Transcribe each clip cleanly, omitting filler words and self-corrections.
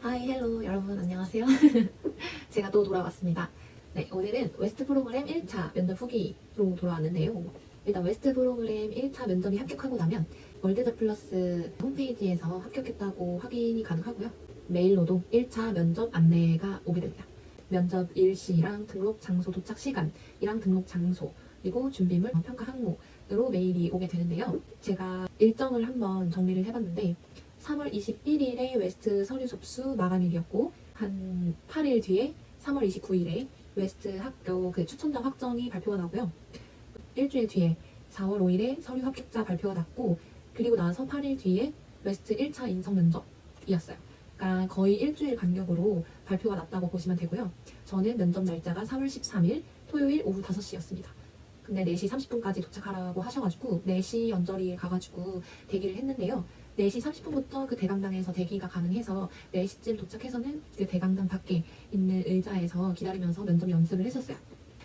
하이 헬로 여러분 안녕하세요. 제가 또 돌아왔습니다. 네, 오늘은 웨스트 프로그램 1차 면접 후기로 돌아왔는데요. 일단 웨스트 프로그램 1차 면접이 합격하고 나면 월드잡 플러스 홈페이지에서 합격했다고 확인이 가능하고요. 메일로도 1차 면접 안내가 오게 됩니다. 면접 일시랑 등록 장소 도착 시간이랑 등록 장소 그리고 준비물 평가 항목으로 메일이 오게 되는데요. 제가 일정을 한번 정리를 해봤는데 3월 21일에 웨스트 서류 접수 마감일이었고 한 8일 뒤에 3월 29일에 웨스트 학교 그 추천자 확정이 발표가 나고요. 일주일 뒤에 4월 5일에 서류 합격자 발표가 났고 그리고 나서 8일 뒤에 웨스트 1차 인성 면접이었어요. 그러니까 거의 일주일 간격으로 발표가 났다고 보시면 되고요. 저는 면접 날짜가 4월 13일 토요일 오후 5시였습니다. 근데 4시 30분까지 도착하라고 하셔가지고 4시 연저리에 가가지고 대기를 했는데요. 4시 30분부터 그 대강당에서 대기가 가능해서 4시쯤 도착해서는 그 대강당 밖에 있는 의자에서 기다리면서 면접 연습을 했었어요.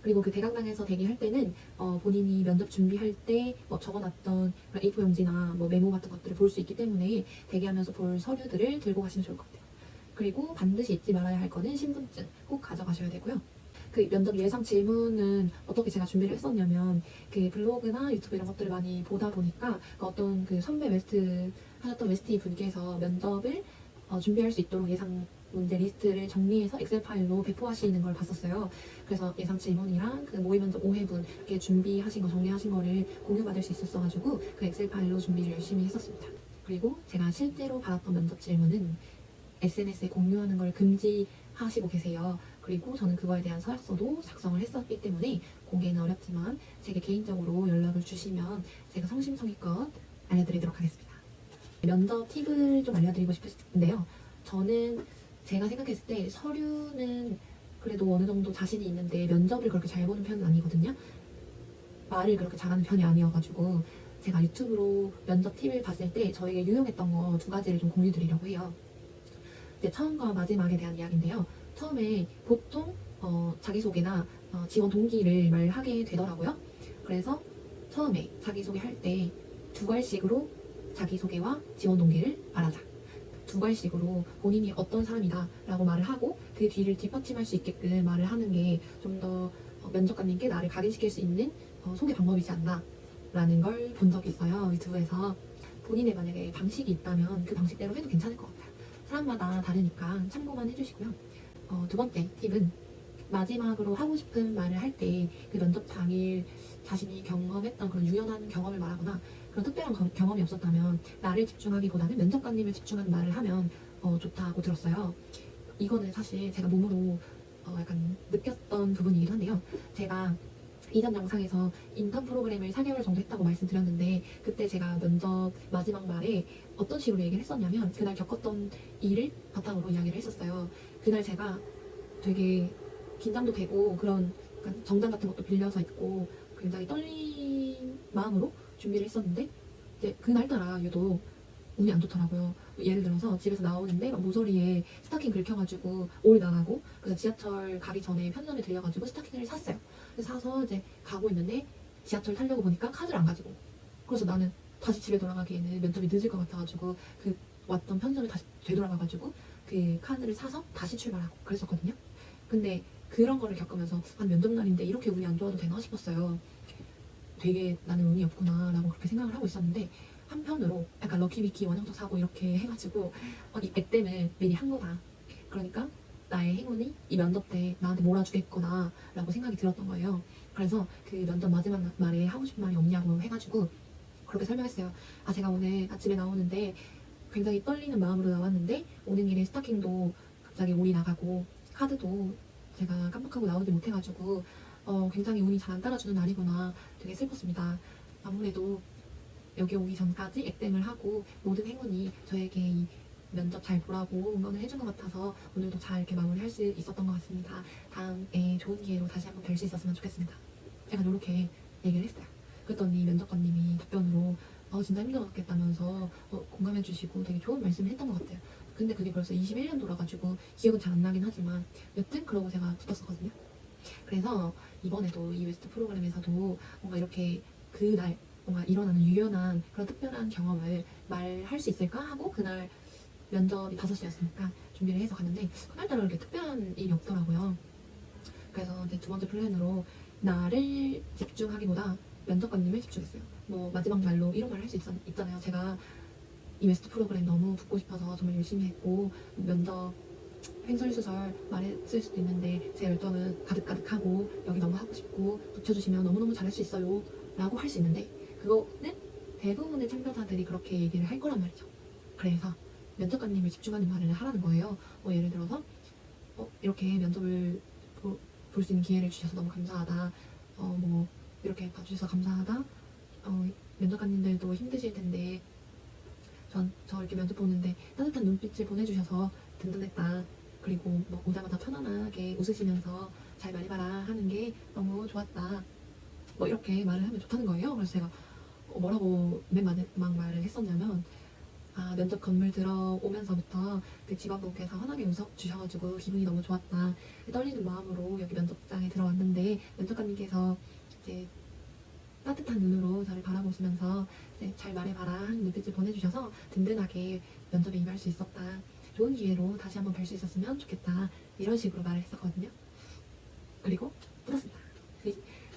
그리고 그 대강당에서 대기할 때는 본인이 면접 준비할 때 뭐 적어놨던 A4 용지나 뭐 메모 같은 것들을 볼 수 있기 때문에 대기하면서 볼 서류들을 들고 가시면 좋을 것 같아요. 그리고 반드시 잊지 말아야 할 거는 신분증 꼭 가져가셔야 되고요. 그 면접 예상 질문은 어떻게 제가 준비를 했었냐면 그 블로그나 유튜브 이런 것들을 많이 보다 보니까 어떤 그 선배 웨스트 하셨던 웨스티 분께서 면접을 준비할 수 있도록 예상 문제 리스트를 정리해서 엑셀 파일로 배포하시는 걸 봤었어요. 그래서 예상 질문이랑 그 모의 면접 5회분 이렇게 준비하신 거 정리하신 거를 공유받을 수 있었어가지고 그 엑셀 파일로 준비를 열심히 했었습니다. 그리고 제가 실제로 받았던 면접 질문은 SNS에 공유하는 걸 금지하시고 계세요. 그리고 저는 그거에 대한 서약서도 작성을 했었기 때문에 공개는 어렵지만 제게 개인적으로 연락을 주시면 제가 성심성의껏 알려드리도록 하겠습니다. 면접 팁을 좀 알려드리고 싶은데요. 저는 제가 생각했을 때 서류는 그래도 어느 정도 자신이 있는데 면접을 그렇게 잘 보는 편은 아니거든요. 말을 그렇게 잘하는 편이 아니어가지고 제가 유튜브로 면접 팁을 봤을 때 저에게 유용했던 거 2가지를 좀 공유드리려고 해요. 이제 처음과 마지막에 대한 이야기인데요. 처음에 보통 자기소개나 지원 동기를 말하게 되더라고요. 그래서 처음에 자기소개할 때 2갈씩으로 자기소개와 지원 동기를 말하자. 2갈씩으로 본인이 어떤 사람이다 라고 말을 하고 그 뒤를 뒷받침할 수 있게끔 말을 하는 게 좀 더 면접관님께 나를 각인시킬 수 있는 소개 방법이지 않나 라는 걸 본 적이 있어요. 유튜브에서. 본인의 만약에 방식이 있다면 그 방식대로 해도 괜찮을 것 같아요. 사람마다 다르니까 참고만 해주시고요. 2번째 팁은 마지막으로 하고 싶은 말을 할 때 그 면접 당일 자신이 경험했던 그런 유연한 경험을 말하거나 그런 특별한 경험이 없었다면 나를 집중하기보다는 면접관님을 집중하는 말을 하면 좋다고 들었어요. 이거는 사실 제가 몸으로 약간 느꼈던 부분이기도 한데요. 제가 이전 영상에서 인턴 프로그램을 4개월 정도 했다고 말씀드렸는데 그때 제가 면접 마지막 말에 어떤 식으로 얘기를 했었냐면 그날 겪었던 일을 바탕으로 이야기를 했었어요. 그날 제가 되게 긴장도 되고 그런 약간 정장 같은 것도 빌려서 입고 굉장히 떨린 마음으로 준비를 했었는데 이제 그날따라 유독 운이 안 좋더라고요. 예를 들어서 집에서 나오는데 막 모서리에 스타킹 긁혀가지고 올 나가고 그래서 지하철 가기 전에 편의점에 들려가지고 스타킹을 샀어요. 그래서 사서 이제 가고 있는데 지하철 타려고 보니까 카드를 안 가지고 그래서 나는 다시 집에 돌아가기에는 면접이 늦을 것 같아가지고 그 왔던 편의점에 다시 되돌아가가지고 그 카드를 사서 다시 출발하고 그랬었거든요. 근데 그런 거를 겪으면서 한 면접날인데 이렇게 운이 안 좋아도 되나 싶었어요. 되게 나는 운이 없구나 라고 그렇게 생각을 하고 있었는데 한편으로 약간 럭키비키 원형적 사고 이렇게 해가지고 이 액땜을 미리 한 거다. 그러니까 나의 행운이 이 면접 때 나한테 몰아주겠구나 라고 생각이 들었던 거예요. 그래서 그 면접 마지막 말에 하고 싶은 말이 없냐고 해가지고 그렇게 설명했어요. 제가 오늘 아침에 나오는데 굉장히 떨리는 마음으로 나왔는데 오는 길에 스타킹도 갑자기 올이 나가고 카드도 제가 깜빡하고 나오지 못해가지고 굉장히 운이 잘 안 따라주는 날이구나 되게 슬펐습니다. 아무래도 여기 오기 전까지 액땜을 하고 모든 행운이 저에게 이 면접 잘 보라고 응원을 해준 것 같아서 오늘도 잘 이렇게 마무리할 수 있었던 것 같습니다. 다음에 좋은 기회로 다시 한번 뵐 수 있었으면 좋겠습니다. 제가 이렇게 얘기를 했어요. 그랬더니 면접관님이 답변으로 진짜 힘들었겠다면서 공감해 주시고 되게 좋은 말씀을 했던 것 같아요. 근데 그게 벌써 21년도라 가지고 기억은 잘 안 나긴 하지만 여튼 그러고 제가 붙었었거든요. 그래서 이번에도 이 웨스트 프로그램에서도 뭔가 이렇게 그날 뭔가 일어나는 유연한 그런 특별한 경험을 말할 수 있을까 하고 그날 면접이 5시였으니까 준비를 해서 갔는데 그날따라 이렇게 특별한 일이 없더라고요. 그래서 이제 두 번째 플랜으로 나를 집중하기보다 면접관님을 집중했어요. 뭐 마지막 말로 이런 말을 할 수 있잖아요. 제가 이 웨스트 프로그램 너무 붙고 싶어서 정말 열심히 했고 면접 횡설수설 말했을 수도 있는데 제 열정은 가득가득하고 여기 너무 하고 싶고 붙여주시면 너무너무 잘할 수 있어요 라고 할 수 있는데 그거는 대부분의 참가자들이 그렇게 얘기를 할 거란 말이죠. 그래서 면접관님을 집중하는 말을 하라는 거예요. 예를 들어서 이렇게 면접을 볼 수 있는 기회를 주셔서 너무 감사하다. 뭐 이렇게 봐주셔서 감사하다. 면접관님들도 힘드실 텐데 저 이렇게 면접 보는데 따뜻한 눈빛을 보내주셔서 든든했다. 그리고 뭐 오자마자 편안하게 웃으시면서 잘 말해봐라 하는 게 너무 좋았다. 뭐 이렇게 말을 하면 좋다는 거예요. 그래서 제가 뭐라고 맨 마지막 말을 했었냐면 면접 건물 들어오면서부터 그 직원분께서 환하게 웃어주셔가지고 기분이 너무 좋았다. 떨리는 마음으로 여기 면접장에 들어왔는데 면접관님께서 이제 따뜻한 눈으로 저를 바라보시면서 이제 잘 말해봐라 하는 눈빛을 보내주셔서 든든하게 면접에 임할 수 있었다. 좋은 기회로 다시 한번 뵐 수 있었으면 좋겠다. 이런 식으로 말을 했었거든요. 그리고 붙었습니다.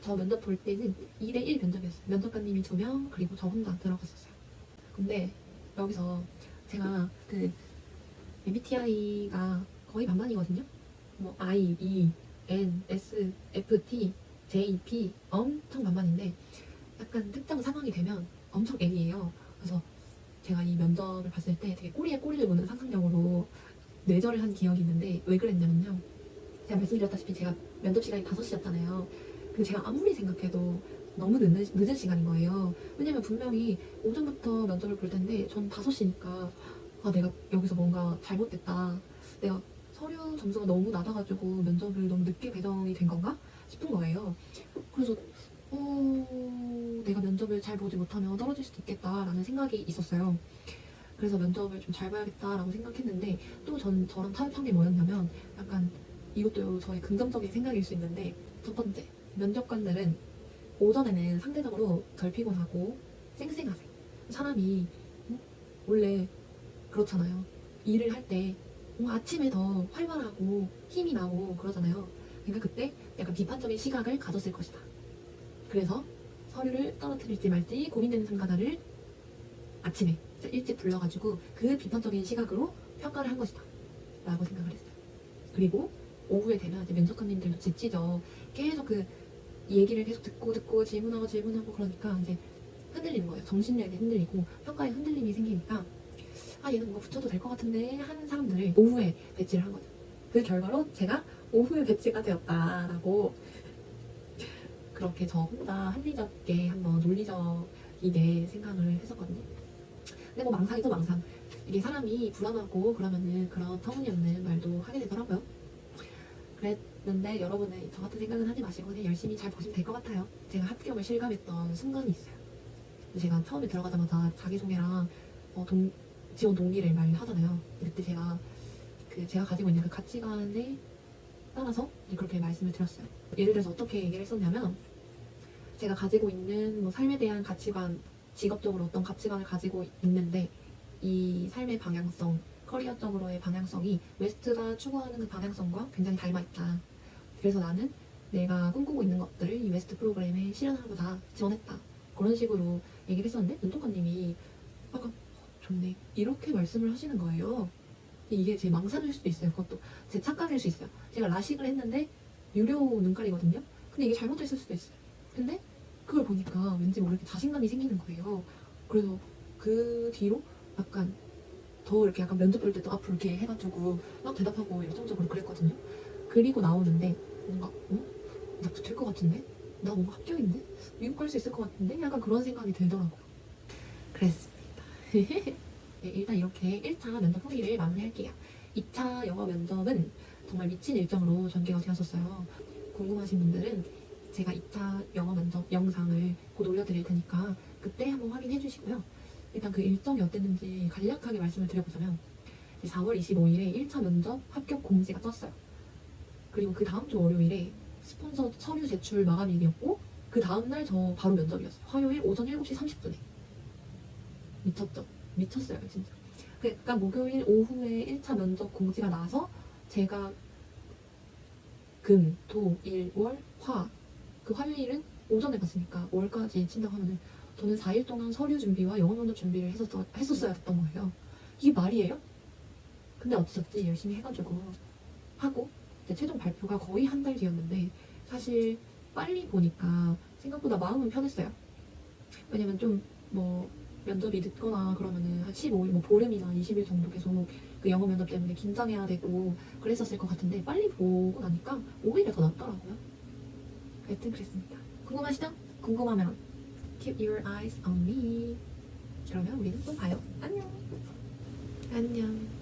저 면접 볼 때는 2대1 면접이었어요. 면접관님이 2명 그리고 저 혼자 들어갔었어요. 근데 여기서 제가 그 MBTI가 거의 반반이거든요. 뭐 I, E, N, S, F, T, J, P 엄청 반반인데 약간 특정 상황이 되면 엄청 N이에요. 그래서 제가 이 면접을 봤을 때 되게 꼬리에 꼬리를 무는 상상력으로 뇌절을 한 기억이 있는데 왜 그랬냐면요. 제가 말씀드렸다시피 제가 면접 시간이 5시였잖아요. 근데 제가 아무리 생각해도 너무 늦은 시간인 거예요. 왜냐면 분명히 오전부터 면접을 볼 텐데 전 5시니까 내가 여기서 뭔가 잘못됐다. 내가 서류 점수가 너무 낮아가지고 면접을 너무 늦게 배정이 된 건가 싶은 거예요. 그래서 내가 면접을 잘 보지 못하면 떨어질 수도 있겠다라는 생각이 있었어요. 그래서 면접을 좀 잘 봐야겠다라고 생각했는데 또 저랑 타협한 게 뭐였냐면 약간 이것도 저의 긍정적인 생각일 수 있는데 첫 번째, 면접관들은 오전에는 상대적으로 덜 피곤하고 쌩쌩하세요. 사람이 원래 그렇잖아요. 일을 할 때 아침에 더 활발하고 힘이 나고 그러잖아요. 그러니까 그때 약간 비판적인 시각을 가졌을 것이다. 그래서 서류를 떨어뜨릴지 말지 고민되는 참가자를 아침에 일찍 불러가지고 그 비판적인 시각으로 평가를 한 것이다 라고 생각을 했어요. 그리고 오후에 되면 이제 면접관님들도 지치죠. 계속 그 얘기를 계속 듣고 질문하고 그러니까 이제 흔들리는 거예요. 정신력이 흔들리고 평가에 흔들림이 생기니까 얘는 뭔가 붙여도 될 것 같은데 하는 사람들을 오후에 배치를 한 거죠. 그 결과로 제가 오후에 배치가 되었다라고 그렇게 저 혼자 합리적게 한번 논리적이게 생각을 했었거든요. 근데 뭐 망상이죠, 망상. 이게 사람이 불안하고 그러면은 그런 터무니없는 말도 하게 되더라고요. 그랬는데 여러분은 저 같은 생각은 하지 마시고 그냥 열심히 잘 보시면 될 것 같아요. 제가 합격을 실감했던 순간이 있어요. 제가 처음에 들어가자마자 자기소개랑 지원 동기를 말하잖아요. 그때 제가 가지고 있는 그 가치관에 따라서 그렇게 말씀을 드렸어요. 예를 들어서 어떻게 얘기를 했었냐면 제가 가지고 있는 뭐 삶에 대한 가치관, 직업적으로 어떤 가치관을 가지고 있는데 이 삶의 방향성, 커리어적으로의 방향성이 웨스트가 추구하는 그 방향성과 굉장히 닮아있다. 그래서 나는 내가 꿈꾸고 있는 것들을 이 웨스트 프로그램에 실현하고자 지원했다. 그런 식으로 얘기를 했었는데 면접관님이 약간 좋네 이렇게 말씀을 하시는 거예요. 이게 제 망상일 수도 있어요. 그것도 제 착각일 수 있어요. 제가 라식을 했는데 유료 눈깔이거든요. 근데 이게 잘못됐을 수도 있어요. 근데 그걸 보니까 왠지 모르게 자신감이 생기는 거예요. 그래서 그 뒤로 약간 더 이렇게 약간 면접 볼 때도 앞으로 이렇게 해가지고 막 대답하고 열정적으로 그랬거든요. 그리고 나오는데 뭔가 나 붙을 것 같은데? 나 뭔가 합격인데? 미국 갈 수 있을 것 같은데? 약간 그런 생각이 들더라고요. 그랬습니다. 네, 일단 이렇게 1차 면접 후기를 마무리할게요. 2차 영어 면접은 정말 미친 일정으로 전개가 되었었어요. 궁금하신 분들은 제가 2차 영어 면접 영상을 곧 올려드릴 테니까 그때 한번 확인해 주시고요. 일단 그 일정이 어땠는지 간략하게 말씀을 드려보자면 4월 25일에 1차 면접 합격 공지가 떴어요. 그리고 그 다음 주 월요일에 스폰서 서류 제출 마감일이었고 그 다음날 저 바로 면접이었어요. 화요일 오전 7시 30분에. 미쳤죠? 미쳤어요 진짜. 그러니까 목요일 오후에 1차 면접 공지가 나서 제가 금, 토, 일, 월, 화. 그 화요일은 오전에 갔으니까 월까지 친다고 하면은 저는 4일 동안 서류 준비와 영어 면접 준비를 했었어야 됐던 거예요. 이게 말이에요? 근데 어찌저찌 열심히 해가지고 하고 이제 최종 발표가 거의 한 달 뒤였는데 사실 빨리 보니까 생각보다 마음은 편했어요. 왜냐면 좀 뭐 면접이 늦거나 그러면은 한 15일, 뭐 보름이나 20일 정도 계속 그 영어 면접 때문에 긴장해야 되고 그랬었을 것 같은데 빨리 보고 나니까 오히려 더 낫더라고요. 하여튼 그랬습니다. 궁금하시죠? 궁금하면 keep your eyes on me. 그러면 우리는 또 봐요. 안녕. 안녕.